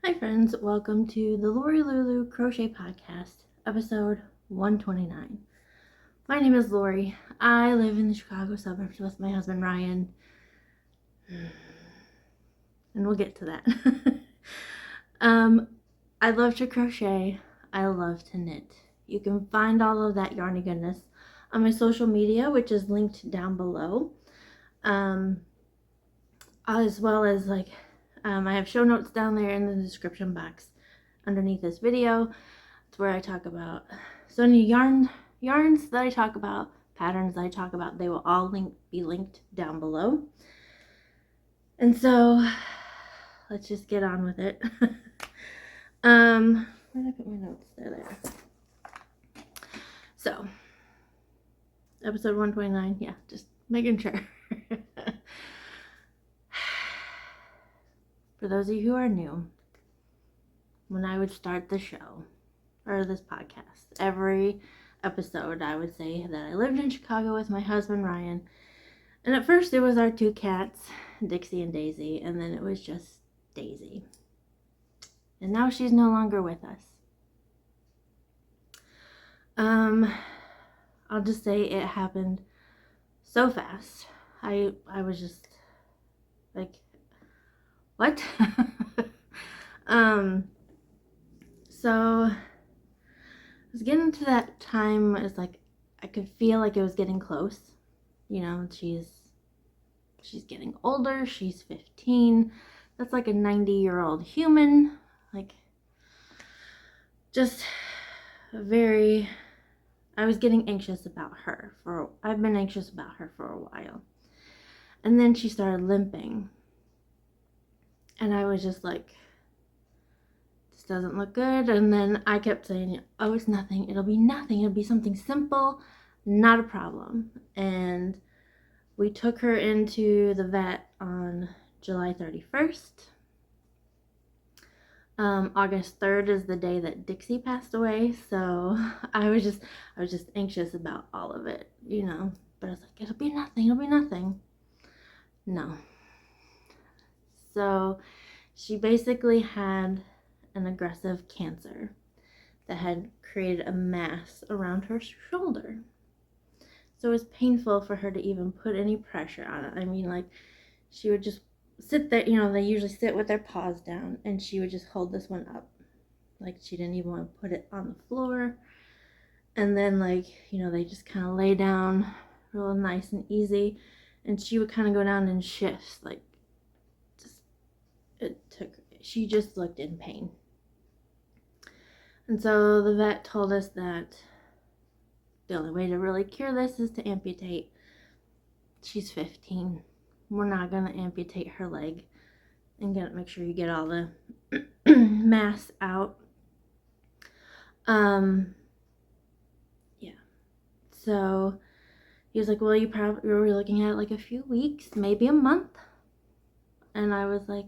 Hi friends, welcome to the Lori Lulu Crochet Podcast, episode 129. My name is Lori. I live in the Chicago suburbs with my husband Ryan, and we'll get to that. I love to crochet. I love to knit. You can find all of that yarny goodness on my social media, which is linked down below, as well as I have show notes down there in the description box underneath this video. It's where I talk about so many yarns that I talk about, patterns that I talk about. They will all be linked down below. And so let's just get on with it. Where did I put my notes? There. So episode 129, yeah, just making sure. For those of you who are new, when I would start the show or this podcast, every episode I would say that I lived in Chicago with my husband Ryan, and at first it was our two cats, Dixie and Daisy, and then it was just Daisy, and now she's no longer with us. I'll just say it happened so fast. I was just like, what? So I was getting to that time. It's like I could feel like it was getting close. You know, she's getting older. She's 15. That's like a 90-year-old human. Like, just very. I was getting anxious about her I've been anxious about her for a while. And then she started limping. And I was just like, this doesn't look good. And then I kept saying, oh, it's nothing. It'll be nothing. It'll be something simple, not a problem. And we took her into the vet on July 31st. August 3rd is the day that Dixie passed away, so I was just anxious about all of it, you know. But I was like, it'll be nothing. No. So she basically had an aggressive cancer that had created a mass around her shoulder. So it was painful for her to even put any pressure on it. I mean, like, she would just sit there, you know, they usually sit with their paws down, and she would just hold this one up. Like, she didn't even want to put it on the floor. And then, like, you know, they just kind of lay down real nice and easy, and she would kind of go down in shifts. Like, she just looked in pain. And so the vet told us that the only way to really cure this is to amputate. She's 15. We're not going to amputate her leg and make sure you get all the mass out. Yeah. So he was like, well, you were looking at like a few weeks, maybe a month. And I was like,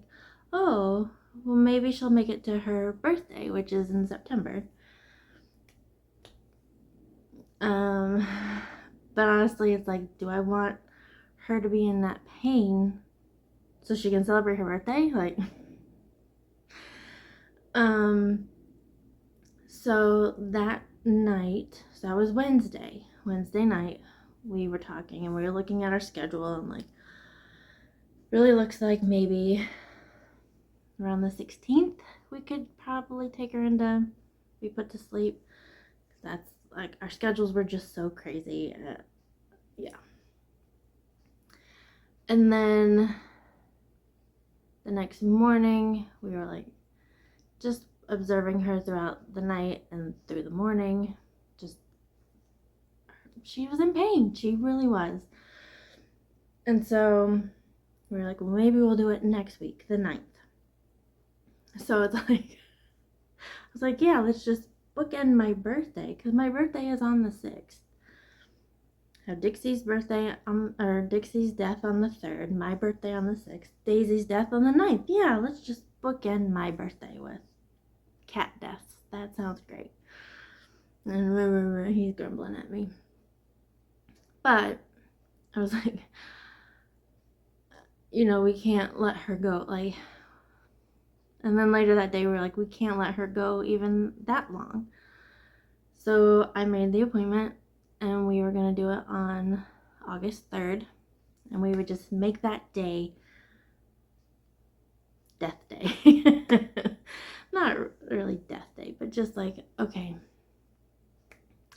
oh, well, maybe she'll make it to her birthday, which is in September. But honestly, it's like, do I want her to be in that pain so she can celebrate her birthday? Like, so that night, so that was Wednesday night, we were talking and we were looking at our schedule, and like, really looks like maybe around the 16th we could probably take her into be put to sleep. That's like, our schedules were just so crazy. Yeah. And then the next morning we were like just observing her throughout the night and through the morning. Just, she was in pain. She really was. And so we were like, well, maybe we'll do it next week, the 9th. So it's like, I was like, yeah, let's just bookend my birthday, because my birthday is on the 6th. I have Dixie's Dixie's death on the 3rd, my birthday on the 6th, Daisy's death on the 9th. Yeah, let's just bookend my birthday with cat deaths. That sounds great. And he's grumbling at me. But I was like, you know, we can't let her go. Like, And then later that day, we were like, we can't let her go even that long. So I made the appointment, and we were going to do it on August 3rd. And we would just make that day death day. Not really death day, but just like, okay,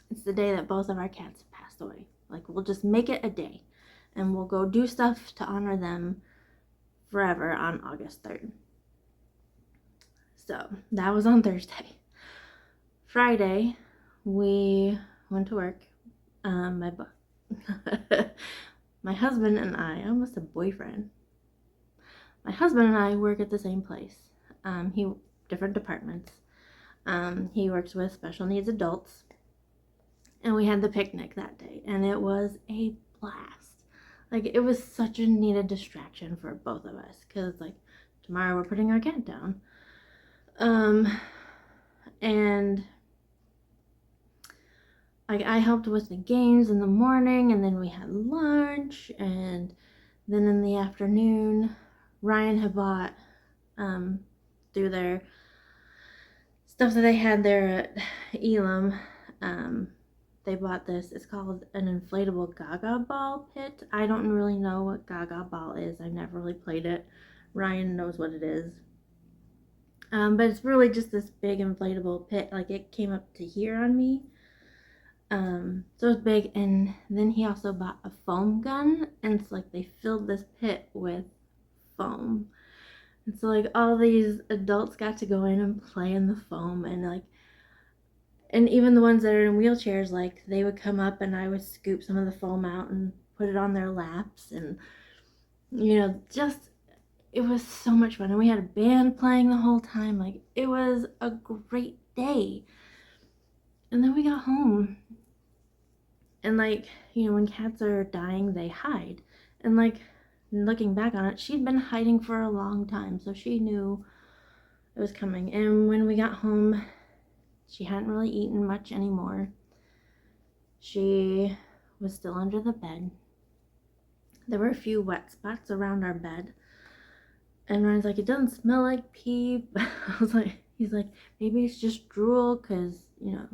it's the day that both of our cats have passed away. Like, we'll just make it a day, and we'll go do stuff to honor them forever on August 3rd. So that was on Thursday. Friday, we went to work. My husband and I almost a boyfriend. My husband and I work at the same place. Different departments. He works with special needs adults. And we had the picnic that day, and it was a blast. Like, it was such a needed distraction for both of us, because, like, tomorrow we're putting our cat down. And like, I helped with the games in the morning, and then we had lunch, and then in the afternoon, Ryan had bought, through their stuff that they had there at Elam, they bought this. It's called an inflatable Gaga ball pit. I don't really know what Gaga ball is. I've never really played it. Ryan knows what it is. But it's really just this big inflatable pit. Like, it came up to here on me. So it's big. And then he also bought a foam gun. And it's like they filled this pit with foam. And so, like, all these adults got to go in and play in the foam. And, like, and even the ones that are in wheelchairs, like, they would come up and I would scoop some of the foam out and put it on their laps. And, you know, just, it was so much fun. And we had a band playing the whole time. Like, it was a great day. And then we got home. And, like, you know, when cats are dying, they hide. And, like, looking back on it, she'd been hiding for a long time. So she knew it was coming. And when we got home, she hadn't really eaten much anymore. She was still under the bed. There were a few wet spots around our bed. And Ryan's like, it doesn't smell like pee. He's like, maybe it's just drool, because, you know,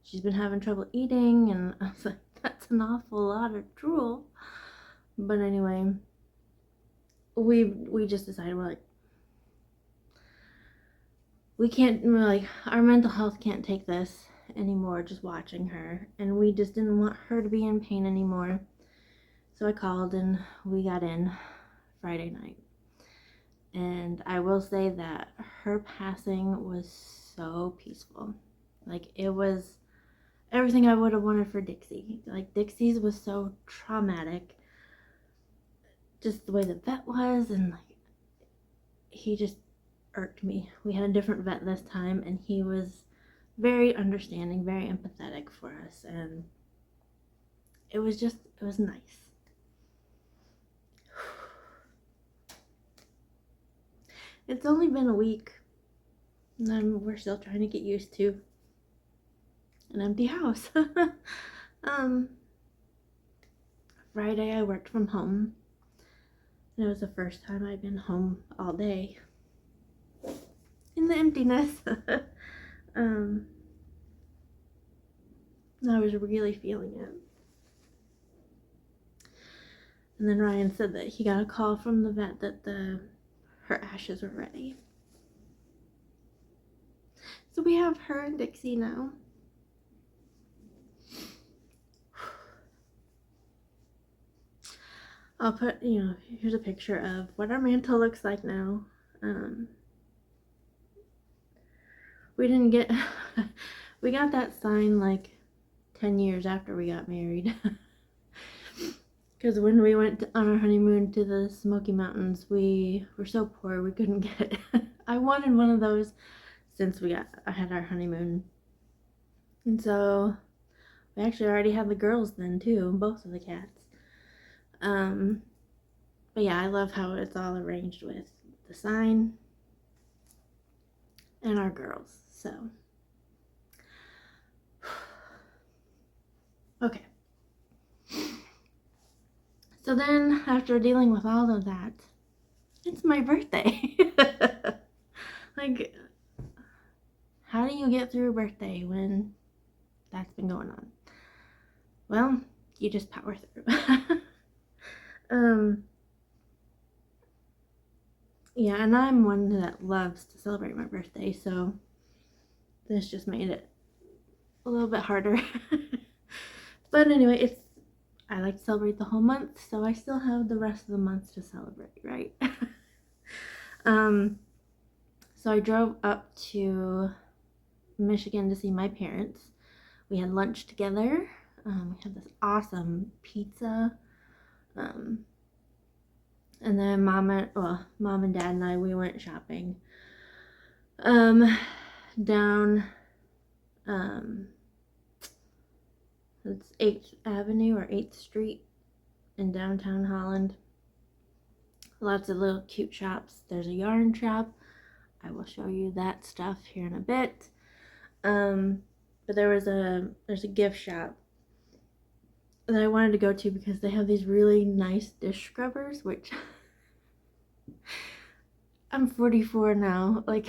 she's been having trouble eating. And I was like, that's an awful lot of drool. But anyway, we just decided, we're like, we're like, our mental health can't take this anymore, just watching her. And we just didn't want her to be in pain anymore. So I called, and we got in Friday night. And I will say that her passing was so peaceful. Like, it was everything I would have wanted for Dixie. Like, Dixie's was so traumatic. Just the way the vet was, and, like, he just irked me. We had a different vet this time, and he was very understanding, very empathetic for us. And it was nice. It's only been a week, and we're still trying to get used to an empty house. Friday I worked from home, and it was the first time I'd been home all day in the emptiness. I was really feeling it. And then Ryan said that he got a call from the vet that her ashes were ready. So we have her and Dixie now. I'll put, here's a picture of what our mantle looks like now. We didn't get, we got that sign like 10 years after we got married. Because when we went on our honeymoon to the Smoky Mountains, we were so poor we couldn't get it. I wanted one of those since I had our honeymoon. And so we actually already had the girls then too, both of the cats. But yeah, I love how it's all arranged with the sign and our girls. So okay. So then, after dealing with all of that, it's my birthday. Like, Like, how do you get through a birthday when that's been going on? Well, you just power through. Yeah, and I'm one that loves to celebrate my birthday, so this just made it a little bit harder. But anyway, I like to celebrate the whole month, so I still have the rest of the month to celebrate, right? So I drove up to Michigan to see my parents. We had lunch together. We had this awesome pizza. And then mom and dad and I, we went shopping down it's 8th Avenue or 8th Street in downtown Holland. Lots of little cute shops. There's a yarn shop. I will show you that stuff here in a bit. But there's a gift shop that I wanted to go to because they have these really nice dish scrubbers, which I'm 44 now. Like,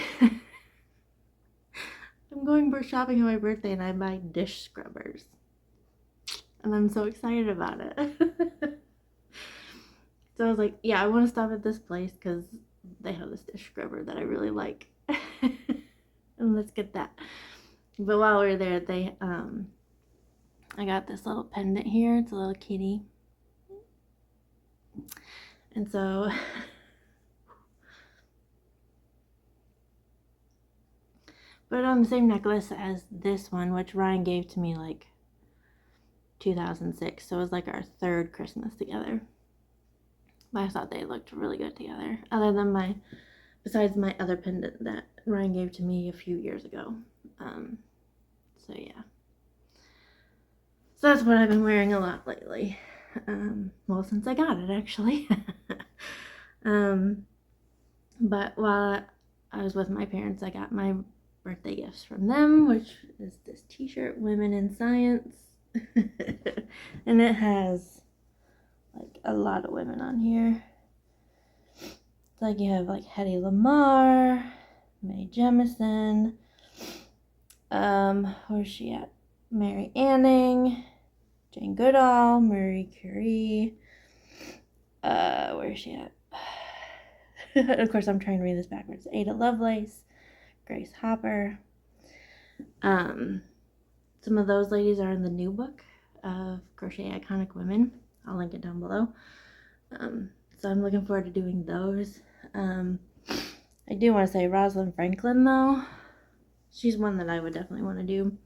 I'm going shopping on my birthday and I buy dish scrubbers. And I'm so excited about it. So I was like, yeah, I want to stop at this place because they have this dish scrubber that I really like. And let's get that. But while we were there, I got this little pendant here. It's a little kitty. And so put it on the same necklace as this one, which Ryan gave to me like 2006. So it was like our third Christmas together. But I thought they looked really good together. Besides my other pendant that Ryan gave to me a few years ago. So yeah. So that's what I've been wearing a lot lately. Well, since I got it, actually. But while I was with my parents, I got my birthday gifts from them, which is this t-shirt, Women in Science. And it has like a lot of women on here. It's like you have like Hedy Lamarr, Mae Jemison, where's she at? Mary Anning, Jane Goodall, Marie Curie. Where's she at? Of course, I'm trying to read this backwards. Ada Lovelace, Grace Hopper. Some of those ladies are in the new book of Crochet Iconic Women. I'll link it down below. So I'm looking forward to doing those. I do want to say Rosalind Franklin, though. She's one that I would definitely want to do.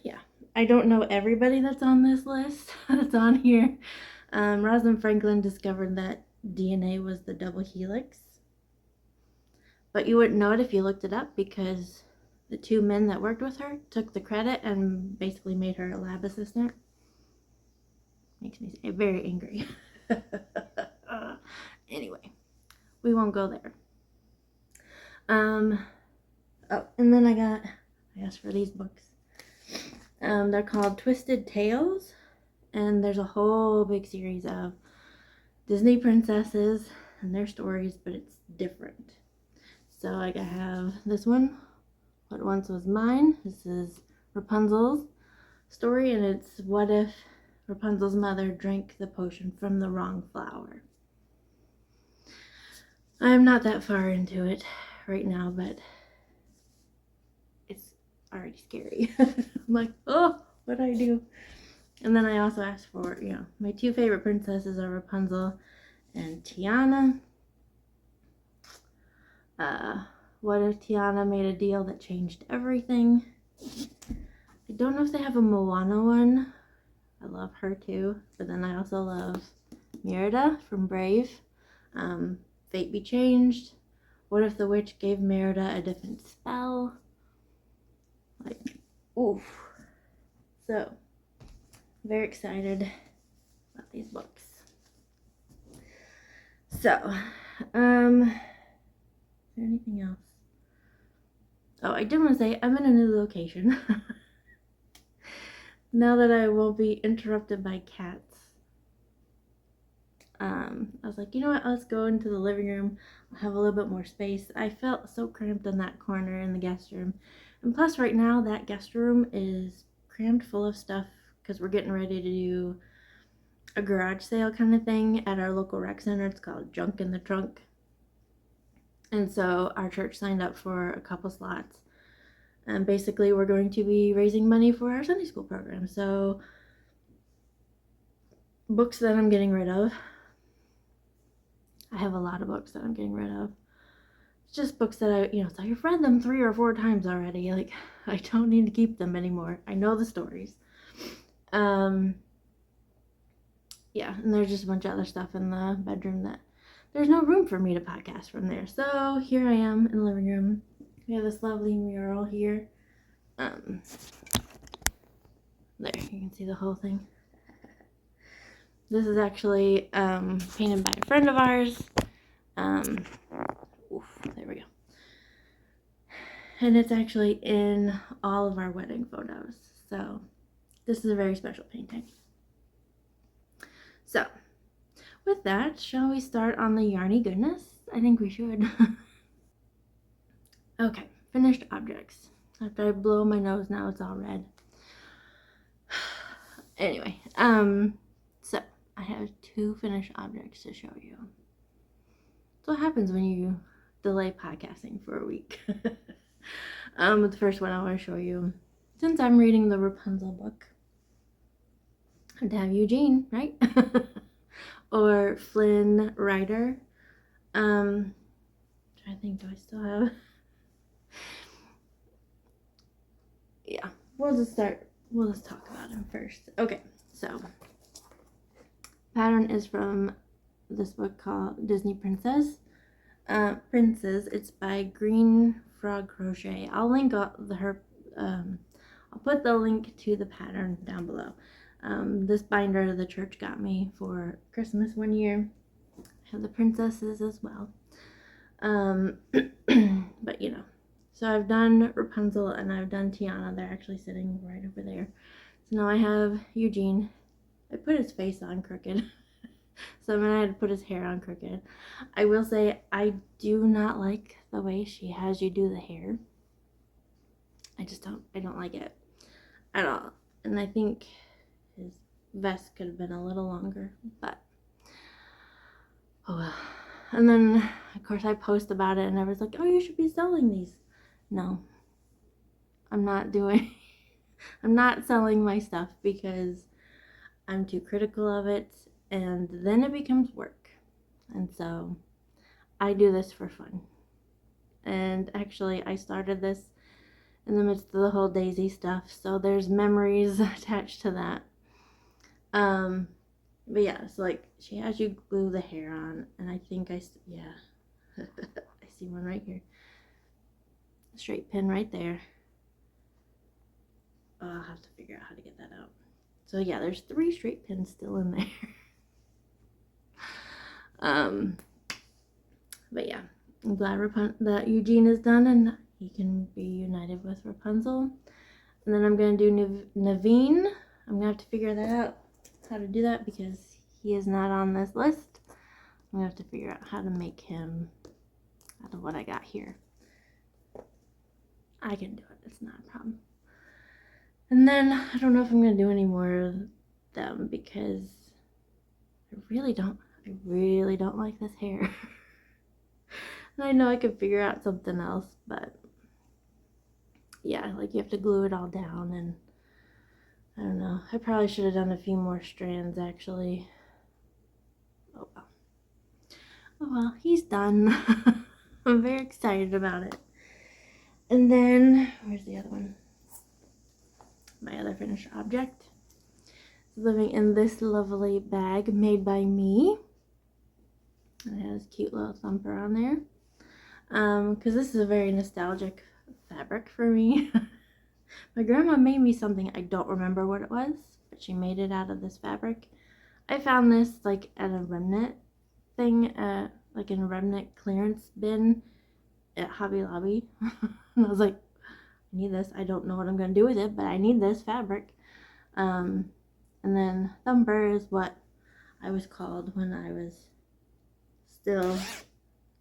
Yeah, I don't know everybody that's on this list that's on here. Rosalind Franklin discovered that DNA was the double helix. But you wouldn't know it if you looked it up because the two men that worked with her took the credit and basically made her a lab assistant. Makes me very angry. Anyway, we won't go there. Oh, and then I asked for these books. They're called Twisted Tales, and there's a whole big series of Disney princesses and their stories, but it's different. So like I have this one, What Once Was Mine. This is Rapunzel's story, and it's what if Rapunzel's mother drank the potion from the wrong flower. I'm not that far into it right now, but it's already scary. I'm like, oh, what do I do? And then I also asked for, my two favorite princesses are Rapunzel and Tiana. What if Tiana made a deal that changed everything? I don't know if they have a Moana one. I love her too. But then I also love Merida from Brave. Fate Be Changed. What if the witch gave Merida a different spell? Like, oof. So, very excited about these books. So, is there anything else? Oh, I did want to say I'm in a new location. Now that I will be interrupted by cats. I was like, you know what, let's go into the living room. I'll have a little bit more space. I felt so cramped in that corner in the guest room. And plus right now that guest room is crammed full of stuff because we're getting ready to do a garage sale kind of thing at our local rec center. It's called Junk in the Trunk. And so our church signed up for a couple slots. And basically we're going to be raising money for our Sunday school program. So books that I'm getting rid of. I have a lot of books that I'm getting rid of. It's just books that it's like I've read them 3 or 4 times already. Like, I don't need to keep them anymore. I know the stories. Yeah, and there's just a bunch of other stuff in the bedroom that there's no room for me to podcast from there. So here I am in the living room. We have this lovely mural here. There, you can see the whole thing. This is actually painted by a friend of ours. There we go. And it's actually in all of our wedding photos. So this is a very special painting. So with that, shall we start on the yarny goodness? I think we should. Okay, finished objects. After I blow my nose, now it's all red. Anyway, so I have 2 finished objects to show you. So what happens when you delay podcasting for a week? The first one I want to show you, since I'm reading the Rapunzel book, I have to have Eugene, right? Or Flynn Rider. I'm trying to think, do I still have? Yeah, we'll just talk about him first. Okay, so pattern is from this book called Disney Princes. It's by Green Frog Crochet. I'll link I'll put the link to the pattern down below. This binder the church got me for Christmas one year. I have the princesses as well. But so I've done Rapunzel and I've done Tiana. They're actually sitting right over there. So now I have Eugene. I put his face on crooked. So I'm gonna have to put his hair on crooked. I will say I do not like the way she has you do the hair. I don't like it at all. And I think his vest could have been a little longer, but oh well. And then of course I post about it and everyone's like, oh, you should be selling these. No, I'm not doing I'm not selling my stuff because I'm too critical of it, and then it becomes work. And so I do this for fun. And actually I started this in the midst of the whole Daisy stuff, so there's memories attached to that. But yeah, so like she has you glue the hair on, and I think I see one right here. Straight pin right there. Oh, I'll have to figure out how to get that out. So yeah, there's 3 straight pins still in there. But yeah, I'm glad that Eugene is done and he can be united with Rapunzel. And then I'm going to do Naveen. I'm going to have to figure that out, how to do that, because he is not on this list. I'm going to have to figure out how to make him out of what I got here. I can do it. It's not a problem. And then I don't know if I'm going to do any more of them because I really don't like this hair. And I know I could figure out something else, but yeah, like you have to glue it all down, and I don't know. I probably should have done a few more strands actually. Oh well. Oh well, he's done. I'm very excited about it. And then, where's the other one? My other finished object. It's living in this lovely bag made by me. And it has a cute little thumper on there. Because this is a very nostalgic fabric for me. My grandma made me something, I don't remember what it was, but she made it out of this fabric. I found this like at a remnant thing, like in a remnant clearance bin at Hobby Lobby. And I was like, I need this. I don't know what I'm going to do with it, but I need this fabric. And then thumper is what I was called when I was still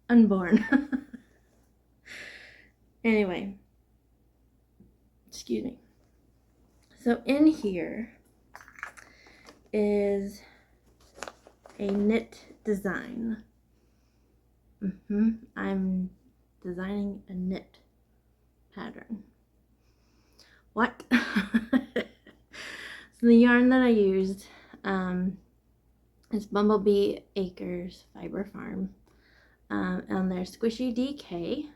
unborn. Anyway, excuse me. So in here is a knit design. I'm designing a knit pattern. What? So the yarn that I used is Bumblebee Acres Fiber Farm, and their Squishy DK,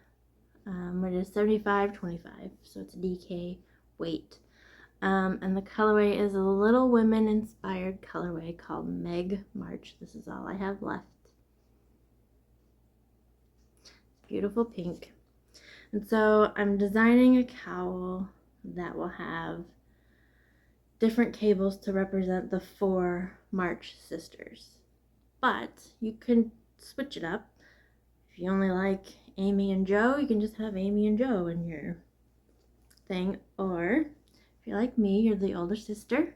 which is 75/25, so it's a DK weight. And the colorway is a Little Women inspired colorway called Meg March. This is all I have left. Beautiful pink. And so I'm designing a cowl that will have different cables to represent the 4 March sisters. But you can switch it up. If you only like Amy and Joe, you can just have Amy and Joe in your thing. Or if you're like me, you're the older sister,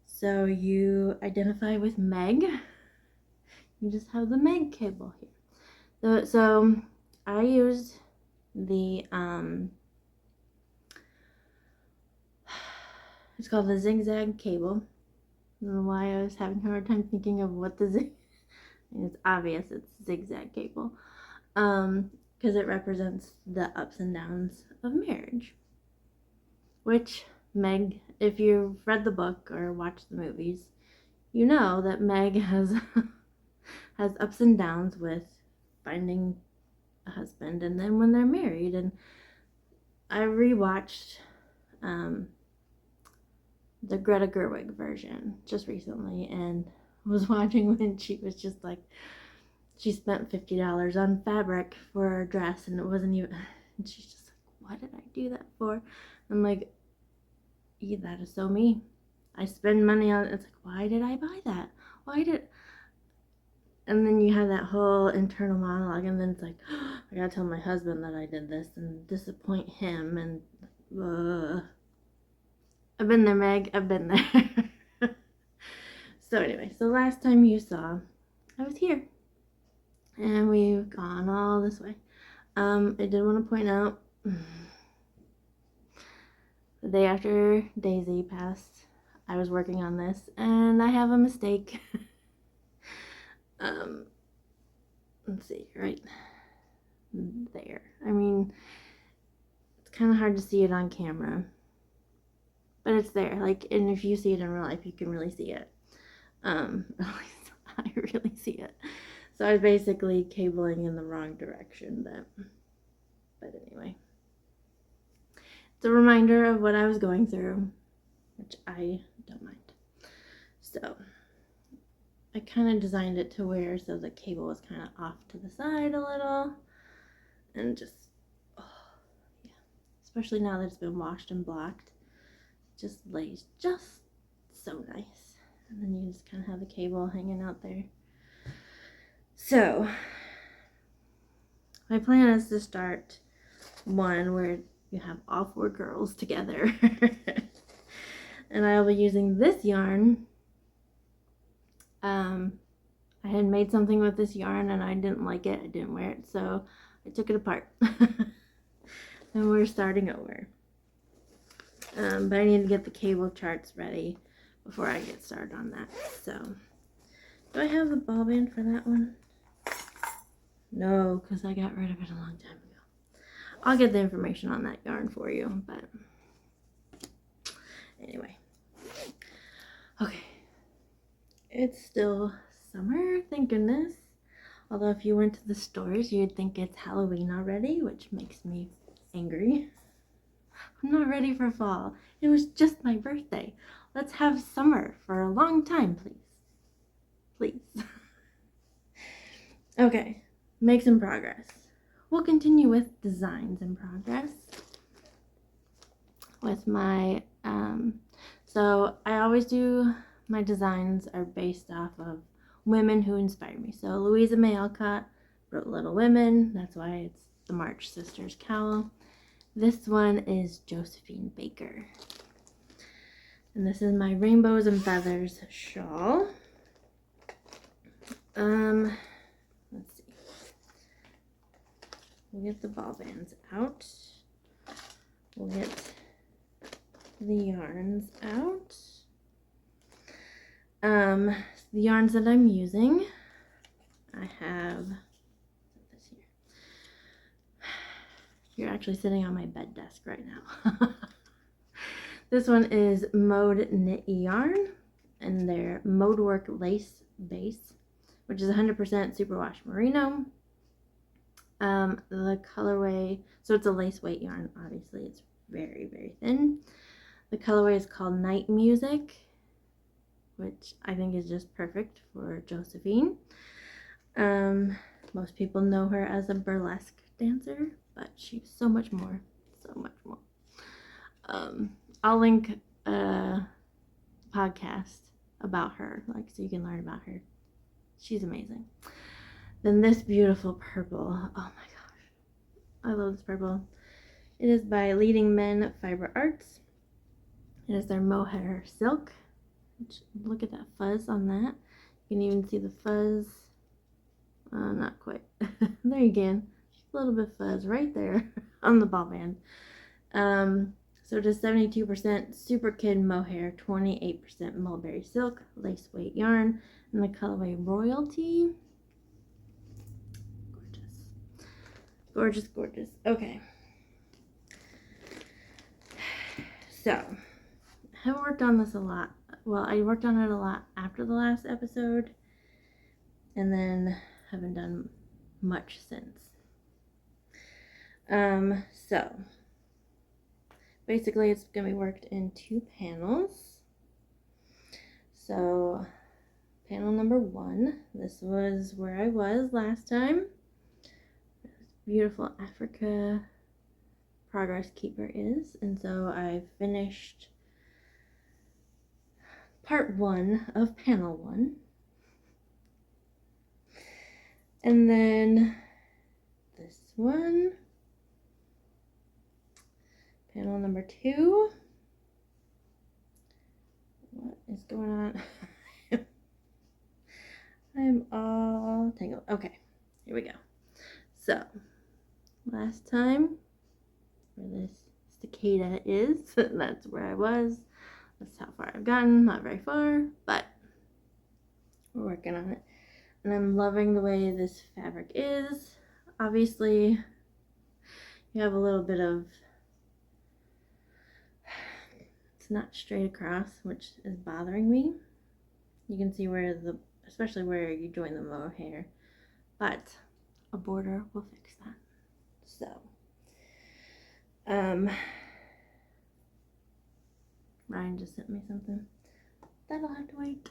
so you identify with Meg, you just have the Meg cable here. So I used the it's called the zigzag cable. I don't know why I was having a hard time thinking of what the zig. It's obvious it's zigzag cable, because it represents the ups and downs of marriage. Which Meg, if you've read the book or watched the movies, you know that Meg has has ups and downs with finding a husband and then when they're married. And I rewatched the Greta Gerwig version just recently, and was watching when she was just like, she spent $50 on fabric for a dress and it wasn't even, and she's just like, what did I do that for? I'm like, yeah, that is so me. I spend money on it. It's like, why did I buy that? And then you have that whole internal monologue, and then it's like, oh, I gotta tell my husband that I did this and disappoint him, and I've been there, Meg. I've been there. So anyway, so last time you saw, I was here, and we've gone all this way. I did want to point out, the day after Daisy passed, I was working on this, and I have a mistake. Let's see, right there. I mean, it's kind of hard to see it on camera, but it's there. Like, and if you see it in real life, you can really see it. At least I really see it. So I was basically cabling in the wrong direction, but anyway. It's a reminder of what I was going through, which I don't mind. So I kind of designed it to where so the cable was kind of off to the side a little, and just, oh yeah, especially now that it's been washed and blocked, it just lays just so nice. And then you just kind of have the cable hanging out there. So my plan is to start one where you have all 4 girls together. And I'll be using this yarn. I had made something with this yarn and I didn't like it. I didn't wear it, so I took it apart. And we're starting over. But I need to get the cable charts ready before I get started on that. So, do I have the ball band for that one? No, because I got rid of it a long time ago. I'll get the information on that yarn for you, but anyway. Okay. It's still summer, thank goodness. Although if you went to the stores, you'd think it's Halloween already, which makes me angry. I'm not ready for fall. It was just my birthday. Let's have summer for a long time, please. Please. Okay, make some progress. We'll continue with designs in progress. With my, so I always do, my designs are based off of women who inspire me. So Louisa May Alcott wrote Little Women. That's why it's the March Sisters Cowl. This one is Josephine Baker. And this is my Rainbows and Feathers shawl. let's see. We'll get the ball bands out. We'll get the yarns out. The yarns that I'm using, I have this here. You're actually sitting on my bed desk right now. This one is Mode Knit Yarn, and they're Mode Work Lace Base, which is 100% superwash merino. The colorway, so it's a lace weight yarn, obviously it's very, very thin. The colorway is called Night Music, which I think is just perfect for Josephine. Most people know her as a burlesque dancer, but she's so much more, so much more. I'll link a podcast about her, like, so you can learn about her. She's amazing. Then this beautiful purple, oh my gosh, I love this purple. It is by Leading Men Fiber Arts. It is their mohair silk. Look at that fuzz on that. You can even see the fuzz. Not quite. There you can. A little bit of fuzz right there on the ball band. So it is 72% Super Kid mohair, 28% mulberry silk, lace weight yarn, and the colorway Royalty. Gorgeous. Gorgeous, gorgeous. Okay. So, I haven't worked on this a lot. Well, I worked on it a lot after the last episode, and then haven't done much since. So, basically it's going to be worked in 2 panels. So, panel number 1, this was where I was last time. This beautiful Africa Progress Keeper is, and so I finished part 1 of panel 1. And then this one, panel number 2. What is going on? I'm all tangled. Okay, here we go. So, last time, where this cicada is, that's where I was. That's how far I've gotten. Not very far, but we're working on it. And I'm loving the way this fabric is. Obviously, you have a little bit of, it's not straight across, which is bothering me. You can see where especially where you join the mohair, but a border will fix that. So, Ryan just sent me something. That'll have to wait.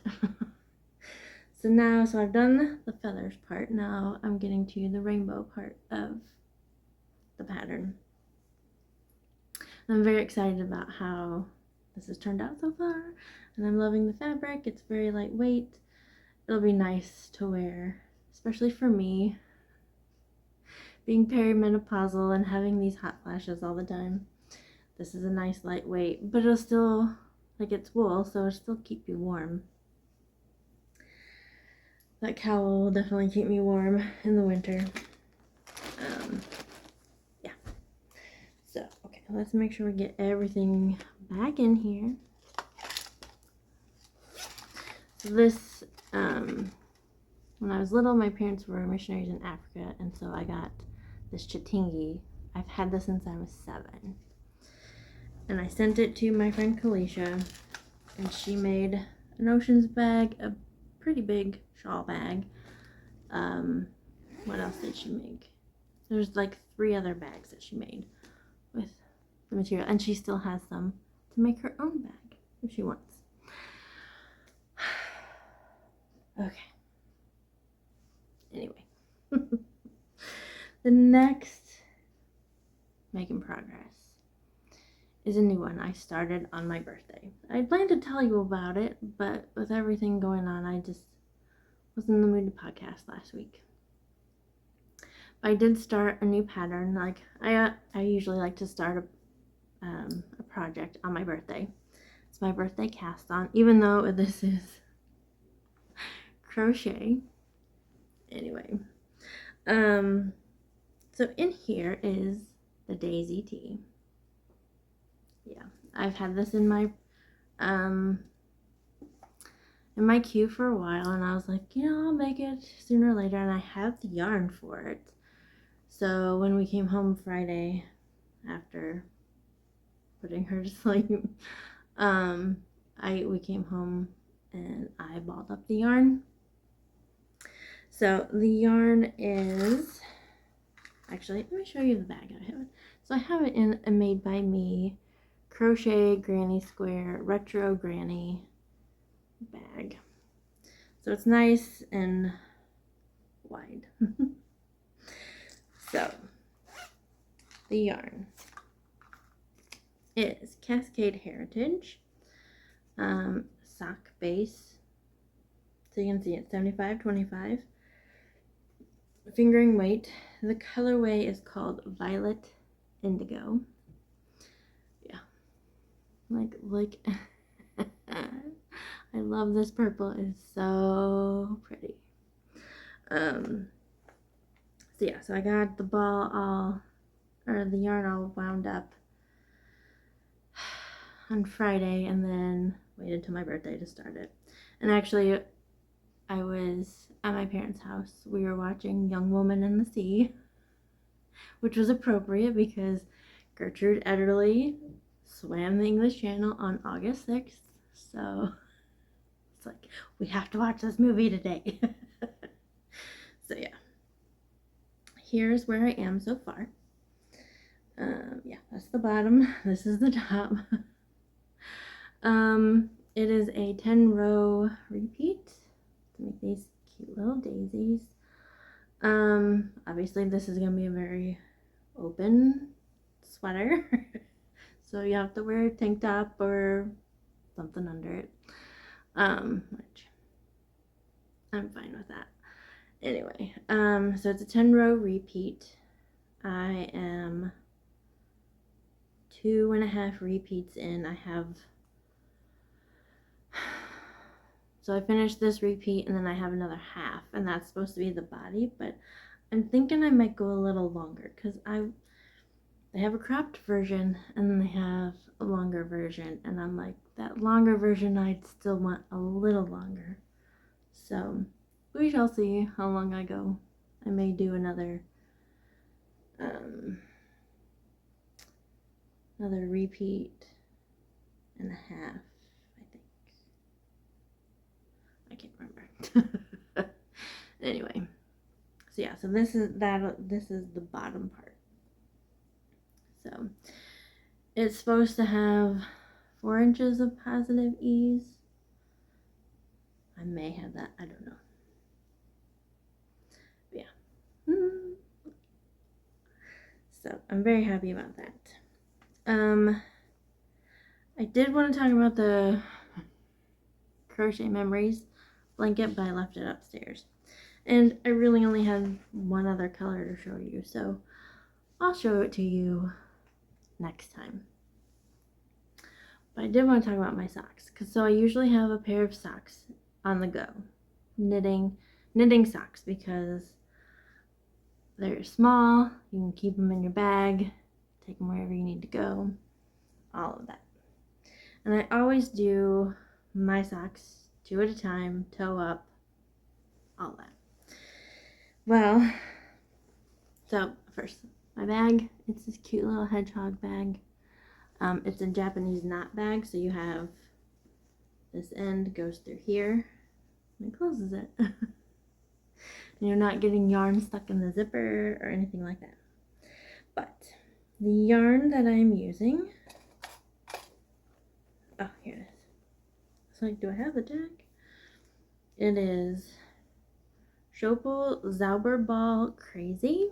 So I've done the feathers part. Now I'm getting to the rainbow part of the pattern. I'm very excited about how this has turned out so far, and I'm loving the fabric. It's very lightweight. It'll be nice to wear, especially for me, being perimenopausal and having these hot flashes all the time. This is a nice lightweight, but it'll still, like, it's wool, so it'll still keep you warm. That cowl will definitely keep me warm in the winter. Yeah. So, okay, let's make sure we get everything back in here. So this, when I was little, my parents were missionaries in Africa, and so I got this chitingi. I've had this since I was 7. And I sent it to my friend Kalisha, and she made an oceans bag, a pretty big shawl bag. What else did she make? There's like 3 other bags that she made with the material, and she still has some to make her own bag if she wants. Okay. Anyway. The next making progress is a new one I started on my birthday. I planned to tell you about it, but with everything going on, I just wasn't in the mood to podcast last week. But I did start a new pattern. Like I usually like to start a project on my birthday. It's my birthday cast on, even though this is crochet. Anyway, so in here is the Daisy tea. Yeah, I've had this in my queue for a while, and I was like, I'll make it sooner or later, and I have the yarn for it. So when we came home Friday after putting her to sleep, we came home and I balled up the yarn. So the yarn is, actually, let me show you the bag I have. So I have it in a Made by Me crochet granny square retro granny bag. So it's nice and wide. So the yarn is Cascade Heritage sock base. So you can see it's 75-25 fingering weight. The colorway is called Violet Indigo. Yeah, like I love this purple. It's so pretty. So yeah, so I got the the yarn all wound up on Friday, and then waited till my birthday to start it. And actually, I was at my parents' house. We were watching Young Woman in the Sea, which was appropriate because Gertrude Ederle swam the English Channel on August 6th. So it's like, we have to watch this movie today. So yeah, here's where I am so far. Yeah, that's the bottom. This is the top. It is a 10-row repeat to make these cute little daisies. Obviously this is gonna be a very open sweater, so you have to wear a tank top or something under it, which I'm fine with that. Anyway, so it's a 10-row repeat. I am 2.5 repeats in. So I finished this repeat and then I have another half, and that's supposed to be the body, but I'm thinking I might go a little longer because they have a cropped version and then they have a longer version, and I'm like, that longer version I'd still want a little longer. So we shall see how long I go. I may do another repeat and a half, I think. I can't remember. Anyway, so yeah, so this is the bottom part. So it's supposed to have 4 inches of positive ease. I may have that, I don't know. But yeah. So I'm very happy about that. I did want to talk about the Crochet Memories blanket, but I left it upstairs. And I really only had one other color to show you, so I'll show it to you next time. But I did want to talk about my socks, so I usually have a pair of socks on the go, knitting socks, because they're small. You can keep them in your bag, take them wherever you need to go, all of that. And I always do my socks 2 at a time, toe up, all that. Well, so first, my bag, it's this cute little hedgehog bag. It's a Japanese knot bag, so you have this end goes through here and it closes it. And you're not getting yarn stuck in the zipper or anything like that. But the yarn that I'm using, oh, here it is. It's like, do I have the tag? It is Schopel Zauberball Crazy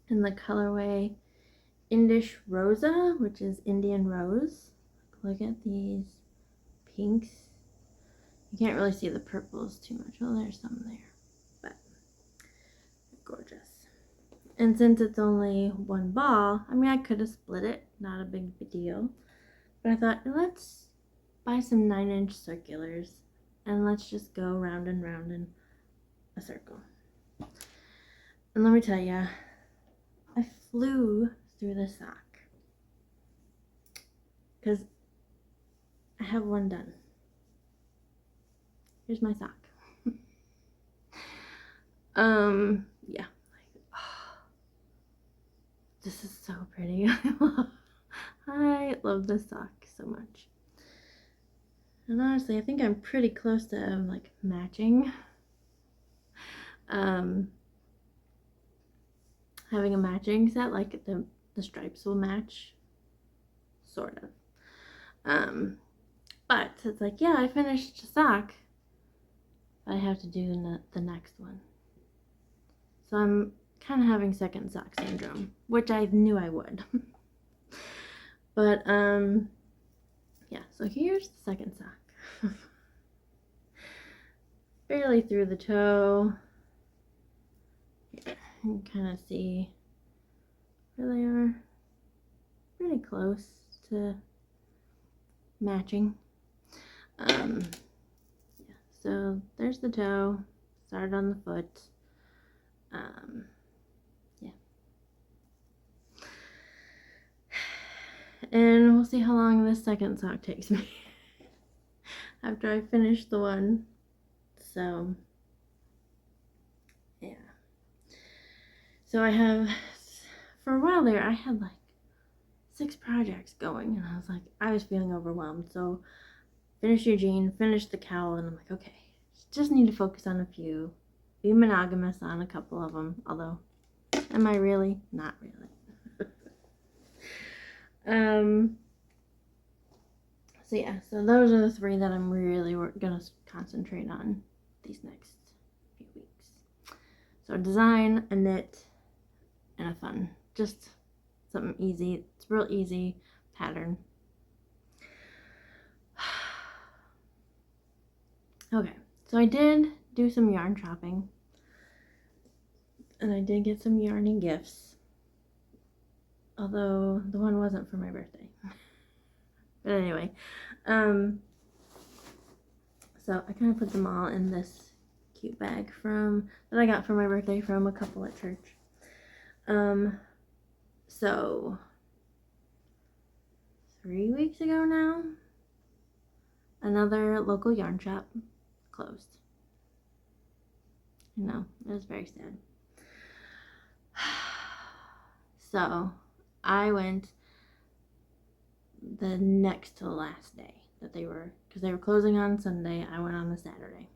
in the colorway Indish Rosa, which is Indian Rose. Look at these pinks. You can't really see the purples too much. Oh, there's some there, but gorgeous. And since it's only one ball, I mean, I could have split it, not a big deal, but I thought, let's buy some 9-inch circulars and let's just go round and round and a circle. And let me tell you, I flew through the sock because I have one done. Here's my sock. Yeah. This is so pretty. I love this sock so much. And honestly, I think I'm pretty close to like matching. Having a matching set, like the stripes will match, sort of. But it's like, yeah, I finished a sock, but I have to do the next one. So I'm kind of having second sock syndrome, which I knew I would. But yeah, so here's the second sock. Barely through the toe. You can kind of see where they are. Pretty close to matching. Yeah, so there's the toe. Started on the foot. Yeah. And we'll see how long this second sock takes me after I finish the one. So, yeah. So I have, for a while there, I had like 6 projects going, and I was feeling overwhelmed. So, finish your jean, finish the cowl, and I'm like, okay, just need to focus on a few. Be monogamous on a couple of them, although, am I really? Not really. So yeah, so those are the 3 that I'm really gonna concentrate on these next few weeks. So design, a knit, and a fun. Just something easy. It's real easy pattern. Okay, so I did do some yarn shopping. And I did get some yarny gifts. Although the one wasn't for my birthday. But anyway, so I kind of put them all in this cute bag that I got for my birthday from a couple at church. So 3 weeks ago now, another local yarn shop closed. I know, it was very sad. So I went the next to the last day that because they were closing on Sunday. I went on the Saturday.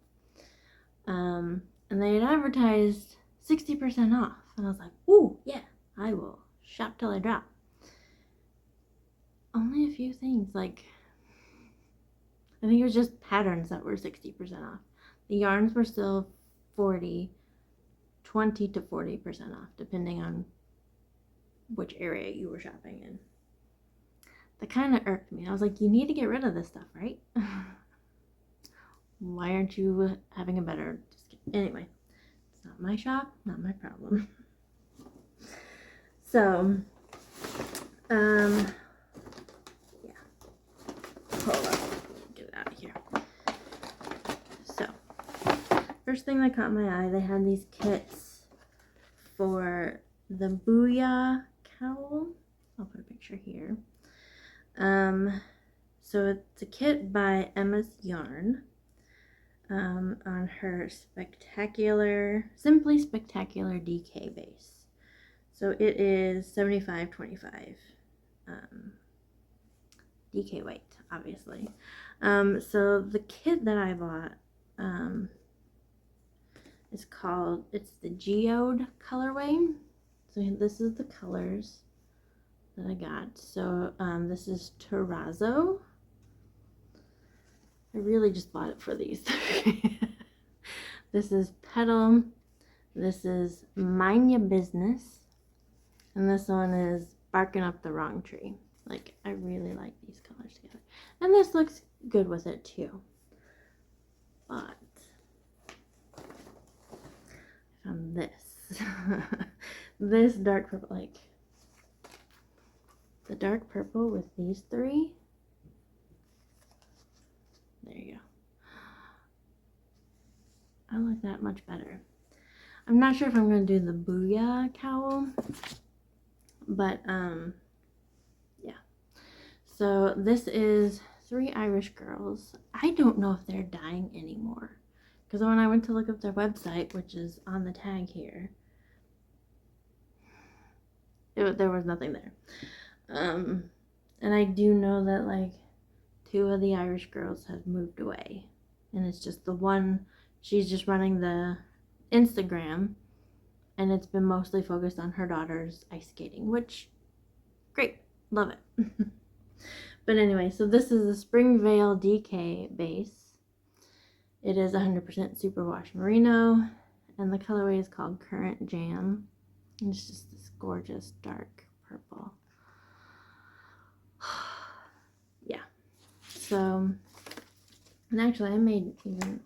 And they had advertised 60% off. And I was like, ooh, yeah, I will shop till I drop. Only a few things, like, I think it was just patterns that were 60% off. The yarns were still 20 to 40% off, depending on which area you were shopping in. That kind of irked me. I was like, you need to get rid of this stuff, right? Why aren't you having a better... Anyway, it's not my shop, not my problem. So, yeah. Hold up. Get it out of here. So, first thing that caught my eye, they had these kits for the Booyah Cowl. I'll put a picture here. So it's a kit by Emma's Yarn on her Simply Spectacular DK base. So it is 75/25 DK weight, obviously. So the kit that I bought it's the Geode colorway. So this is the colors that I got. So this is Terrazzo. I really just bought it for these. This is Petal. This is Mind Ya Business. And this one is Barking Up the Wrong Tree. Like, I really like these colors together. And this looks good with it too. But I found this. This dark purple, like the dark purple with these 3. There you go. I like that much better. I'm not sure if I'm going to do the Booyah cowl, but yeah. So this is 3 Irish girls. I don't know if they're dying anymore, because when I went to look up their website, which is on the tag here, there was nothing there. And I do know that like 2 of the Irish girls have moved away, and it's just the one. She's just running the Instagram, and it's been mostly focused on her daughter's ice skating, which great, love it. But anyway, so this is a Springvale DK base. It is 100% superwash merino, and the colorway is called Current Jam. And it's just this gorgeous dark purple. Yeah. So, and actually I made even,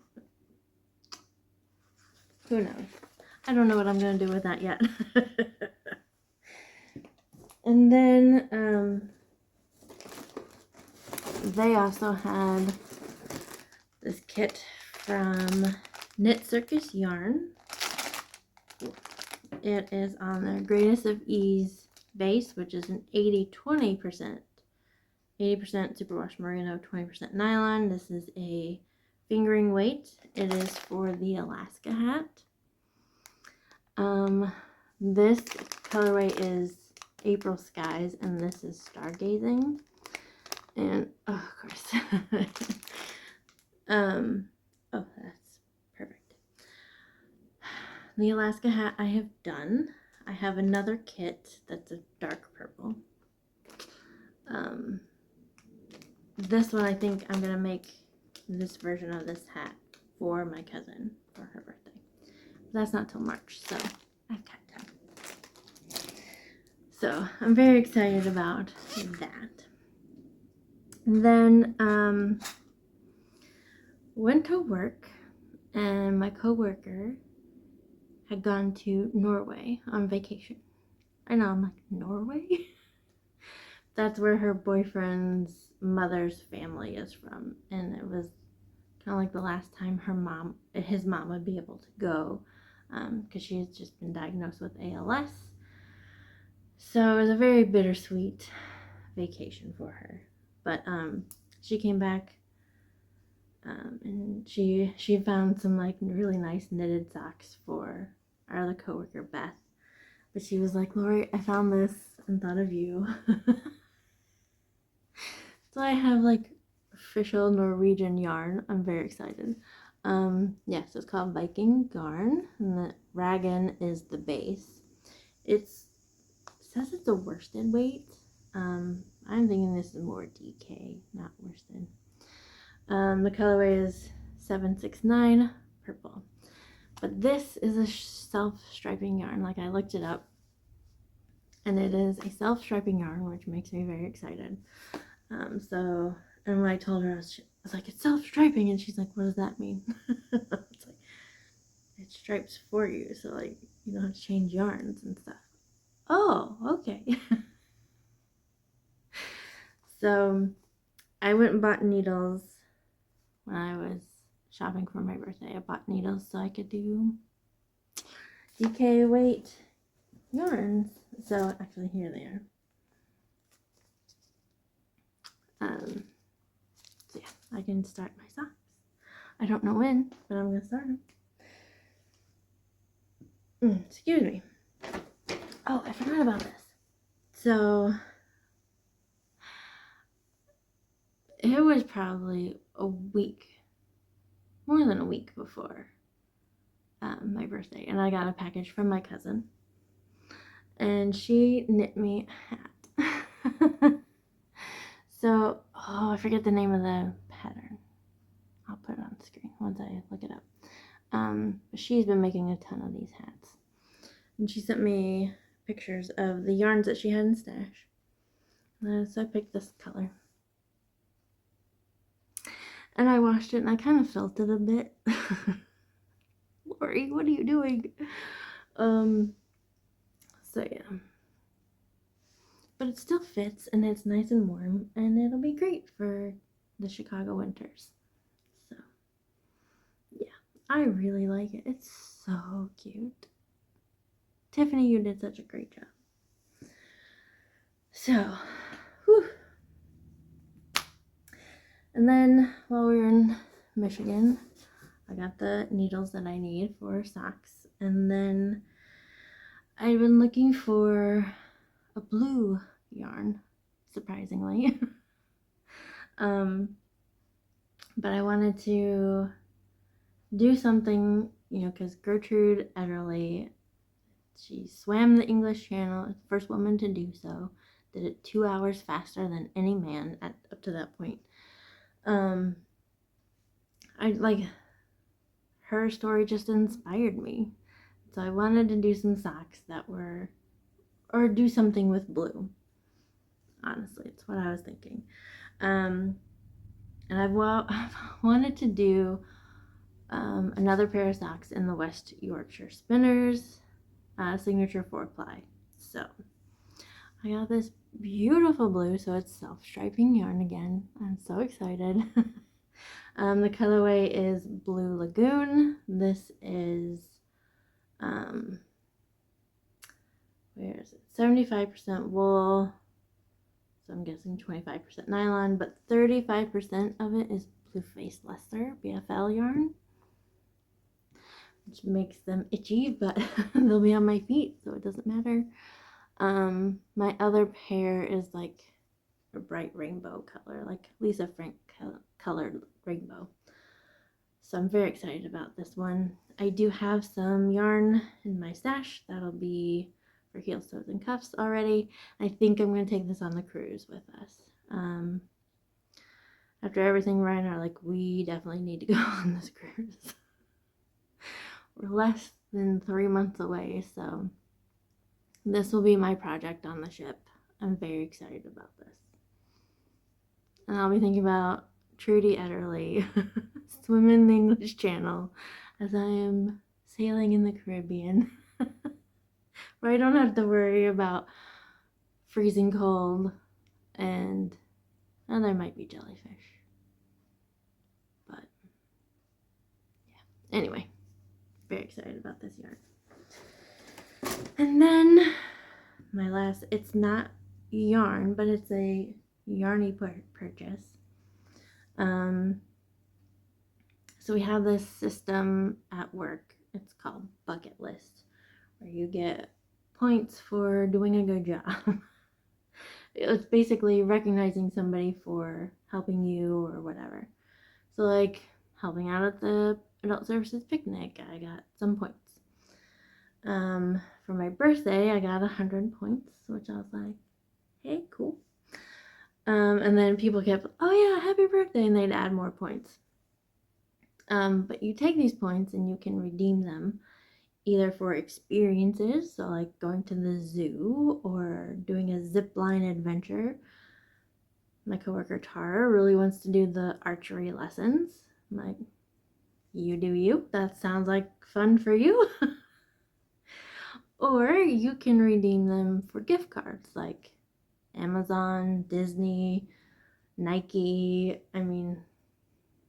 who knows? I don't know what I'm going to do with that yet. And then, they also had this kit from Knit Circus Yarn. It is on their Greatest of Ease base, which is an 80% superwash merino, 20% nylon. This is a fingering weight. It is for the Alaska hat. This colorway is April Skies, and this is Stargazing. And oh, of course. Oh, that's perfect. The Alaska hat I have done. I have another kit that's a dark purple. This one I think I'm gonna make this version of this hat for my cousin for her birthday. But that's not till March, so I've got time. So I'm very excited about that. And then went to work, and my coworker had gone to Norway on vacation. I know, I'm like, Norway? That's where her boyfriend's mother's family is from, and it was kind of like the last time his mom would be able to go, because she has just been diagnosed with ALS. So it was a very bittersweet vacation for her. But she came back, and she found some like really nice knitted socks for our other coworker Beth. But she was like, Lori, I found this and thought of you. So I have like official Norwegian yarn. I'm very excited. Yeah, so it's called Viking Garn, and the Raglan is the base. It says it's a worsted weight. I'm thinking this is more DK, not worsted. The colorway is 769 purple. But this is a self-striping yarn. Like, I looked it up, and it is a self-striping yarn, which makes me very excited. And when I told her, I was like, it's self-striping, and she's like, what does that mean? It's like, it stripes for you, so like you don't have to change yarns and stuff. Oh, okay. So I went and bought needles when I was shopping for my birthday. I bought needles so I could do DK weight yarns. So actually, here they are. So yeah, I can start my socks. I don't know when, but I'm gonna start them. Excuse me. Oh, I forgot about this. So it was probably a week, more than a week before my birthday, and I got a package from my cousin, and she knit me a hat. So, oh, I forget the name of the pattern. I'll put it on the screen once I look it up. But she's been making a ton of these hats, and she sent me pictures of the yarns that she had in stash. So I picked this color. And I washed it, and I kind of felt it a bit. Lori, what are you doing? So yeah. But it still fits, and it's nice and warm, and it'll be great for the Chicago winters. So, yeah. I really like it. It's so cute. Tiffany, you did such a great job. So, whew. And then while we were in Michigan, I got the needles that I need for socks. And then I've been looking for a blue yarn, surprisingly. But I wanted to do something, because Gertrude Ederle, she swam the English Channel, the first woman to do so, did it 2 hours faster than any man up to that point. I like her story, just inspired me. So I wanted to do some socks that were, or do something with blue. Honestly, it's what I was thinking. And I've wanted to do another pair of socks in the West Yorkshire Spinners signature 4-ply. So I got this beautiful blue, so it's self-striping yarn again. I'm so excited. The colorway is Blue Lagoon. This is where is it? 75% wool. So I'm guessing 25% nylon, but 35% of it is Blue Face Leicester BFL yarn, which makes them itchy, but they'll be on my feet, so it doesn't matter. My other pair is like a bright rainbow color, like Lisa Frank colored rainbow. So I'm very excited about this one. I do have some yarn in my stash that'll be for heels, toes, and cuffs already. I think I'm going to take this on the cruise with us. After everything, Ryan and I are like, we definitely need to go on this cruise. We're less than 3 months away, so this will be my project on the ship. I'm very excited about this. And I'll be thinking about Trudy Ederle swimming the English Channel as I am sailing in the Caribbean, where I don't have to worry about freezing cold and there might be jellyfish. But yeah, anyway, very excited about this yarn. And then my last, it's not yarn, but it's a yarny purchase. So we have this system at work. It's called Bucket List, where you get points for doing a good job. It's basically recognizing somebody for helping you or whatever. So like helping out at the adult services picnic, I got some points. For my birthday, I got 100 points, which I was like, hey, cool. And then people kept, oh yeah, happy birthday, and they'd add more points. But you take these points and you can redeem them either for experiences, so like going to the zoo or doing a zip line adventure. My coworker Tara really wants to do the archery lessons. I'm like, you do you. That sounds like fun for you. Or you can redeem them for gift cards like Amazon, Disney, Nike. I mean,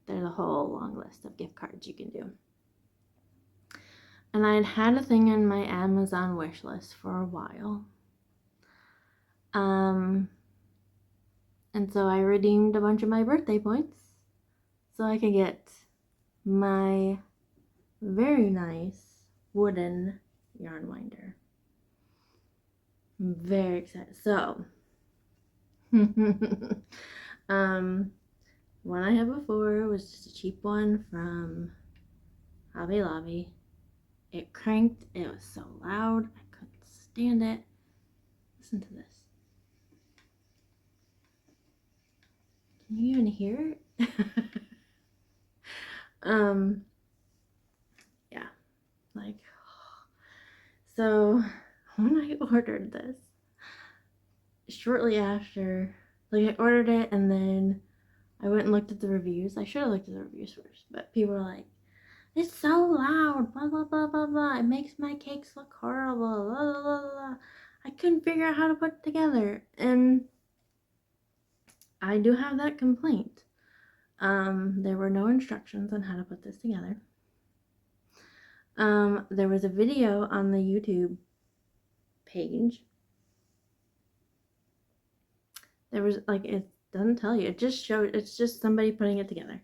there's a whole long list of gift cards you can do. And I'd had a thing in my Amazon wish list for a while. And so I redeemed a bunch of my birthday points so I could get my very nice wooden yarn winder. I'm very excited. So, one I had before was just a cheap one from Hobby Lobby. It cranked. It was so loud. I couldn't stand it. Listen to this. Can you even hear it? Yeah, like, so when I ordered this, shortly after, like I ordered it and then I went and looked at the reviews. I should have looked at the reviews first, but people were like, it's so loud, blah, blah, blah, blah, blah. It makes my cakes look horrible, blah, blah, blah, blah. I couldn't figure out how to put it together. And I do have that complaint. There were no instructions on how to put this together. There was a video on the YouTube page. There was like, it doesn't tell you, it just showed, it's just somebody putting it together,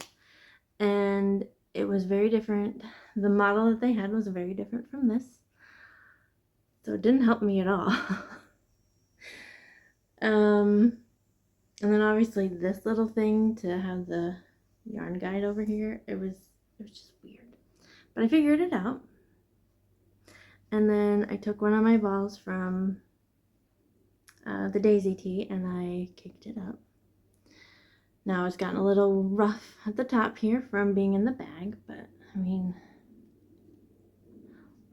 and it was very different. The model that they had was very different from this, so it didn't help me at all. And then obviously this little thing to have the yarn guide over here, it was just weird, but I figured it out. And then I took one of my balls from the daisy tee and I kicked it up. Now it's gotten a little rough at the top here from being in the bag, but I mean,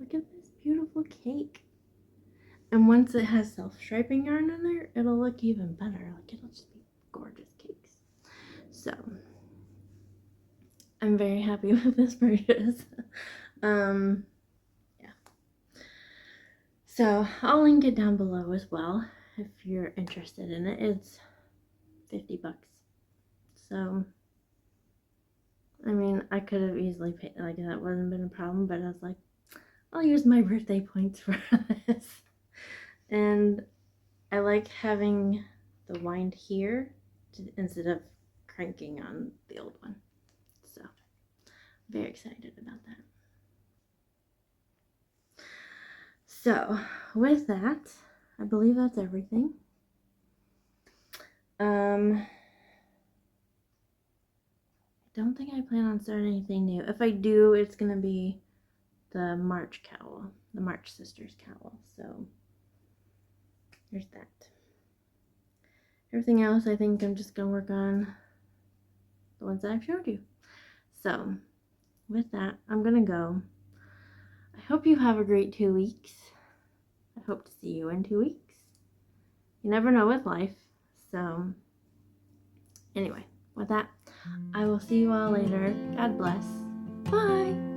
look at this beautiful cake. And once it has self-striping yarn on there, it'll look even better. Like, it'll just be gorgeous cakes. So I'm very happy with this purchase. Yeah. So I'll link it down below as well if you're interested in it. It's $50. So, I mean, I could have easily paid, like, that wouldn't have been a problem, but I was like, I'll use my birthday points for this. And I like having the wind here instead of cranking on the old one. So, very excited about that. So, with that, I believe that's everything. I don't think I plan on starting anything new. If I do, it's gonna be the March cowl, the March Sisters cowl. So there's that. Everything else, I think I'm just gonna work on the ones that I've showed you. So with that, I'm gonna go. I hope you have a great 2 weeks. I hope to see you in 2 weeks. You never know with life. So anyway, with that, I will see you all later. God bless. Bye.